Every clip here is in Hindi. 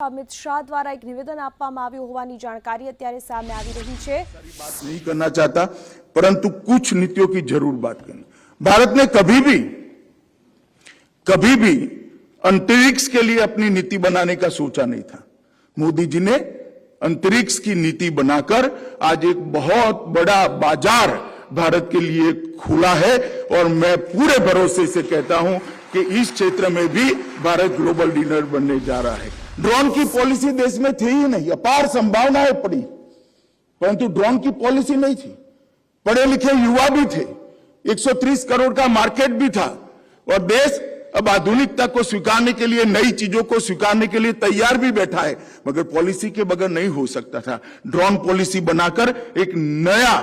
अमित शाह द्वारा एक निवेदन આપવામાં આવ્યું હોવાની જાણકારી અત્યારે સામે આવી રહી છે। बात नहीं करना चाहता, परंतु कुछ नीतियों की जरूर बात करना। भारत ने कभी भी अंतरिक्ष के लिए अपनी नीति बनाने का सोचा नहीं था। मोदी जी ने अंतरिक्ष की नीति बनाकर आज एक बहुत बड़ा बाजार भारत के लिए खुला है और मैं पूरे भरोसे से कहता हूं कि इस क्षेत्र में भी भारत ग्लोबल लीडर बनने जा रहा है। ड्रोन की पॉलिसी देश में थी ही नहीं, अपार संभावनाएं पड़ी, परंतु ड्रोन की पॉलिसी नहीं थी। पढ़े लिखे युवा भी थे, 130 करोड़ का मार्केट भी था और देश अब आधुनिकता को स्वीकारने के लिए, नई चीजों को स्वीकारने के लिए तैयार भी बैठा है, मगर पॉलिसी के बगैर नहीं हो सकता था। ड्रोन पॉलिसी बनाकर एक नया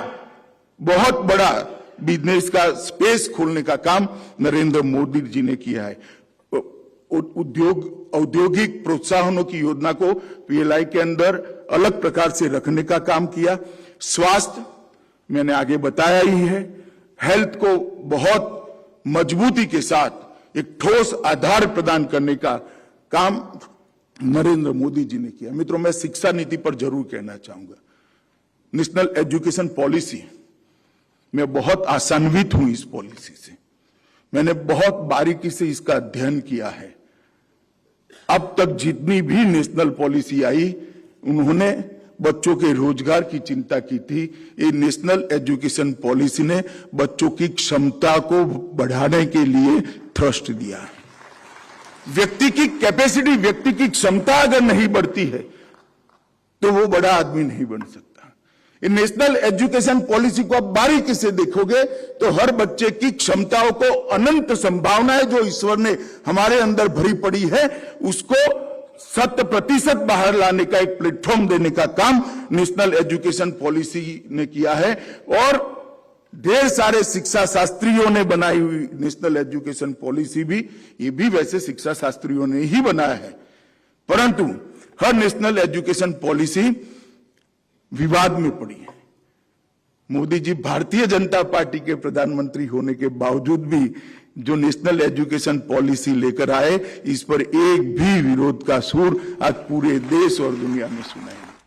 बहुत बड़ा बिजनेस का स्पेस खोलने का काम नरेंद्र मोदी जी ने किया है। औद्योगिक प्रोत्साहनों की योजना को पीएलआई के अंदर अलग प्रकार से रखने का काम किया। स्वास्थ्य मैंने आगे बताया ही है, हेल्थ को बहुत मजबूती के साथ एक ठोस आधार प्रदान करने का काम नरेंद्र मोदी जी ने किया। मित्रों, मैं शिक्षा नीति पर जरूर कहना चाहूंगा। नेशनल एजुकेशन पॉलिसी, मैं बहुत आशान्वित हूं इस पॉलिसी से। मैंने बहुत बारीकी से इसका अध्ययन किया है। अब तक जितनी भी नेशनल पॉलिसी आई, उन्होंने बच्चों के रोजगार की चिंता की थी। ये नेशनल एजुकेशन पॉलिसी ने बच्चों की क्षमता को बढ़ाने के लिए थ्रस्ट दिया है। व्यक्ति की कैपेसिटी, व्यक्ति की क्षमता अगर नहीं बढ़ती है तो वो बड़ा आदमी नहीं बन सकता। नेशनल एजुकेशन पॉलिसी को आप बारीकी से देखोगे तो हर बच्चे की क्षमताओं को, अनंत संभावनाएं जो ईश्वर ने हमारे अंदर भरी पड़ी है, उसको 100% बाहर लाने का एक प्लेटफॉर्म देने का काम नेशनल एजुकेशन पॉलिसी ने किया है। और ढेर सारे शिक्षा शास्त्रियों ने बनाई हुई नेशनल एजुकेशन पॉलिसी भी, ये भी वैसे शिक्षा शास्त्रियों ने ही बनाया है, परंतु हर नेशनल एजुकेशन पॉलिसी विवाद में पड़ी है। मोदी जी भारतीय जनता पार्टी के प्रधानमंत्री होने के बावजूद भी जो नेशनल एजुकेशन पॉलिसी लेकर आए, इस पर एक भी विरोध का सुर आज पूरे देश और दुनिया में सुनाई।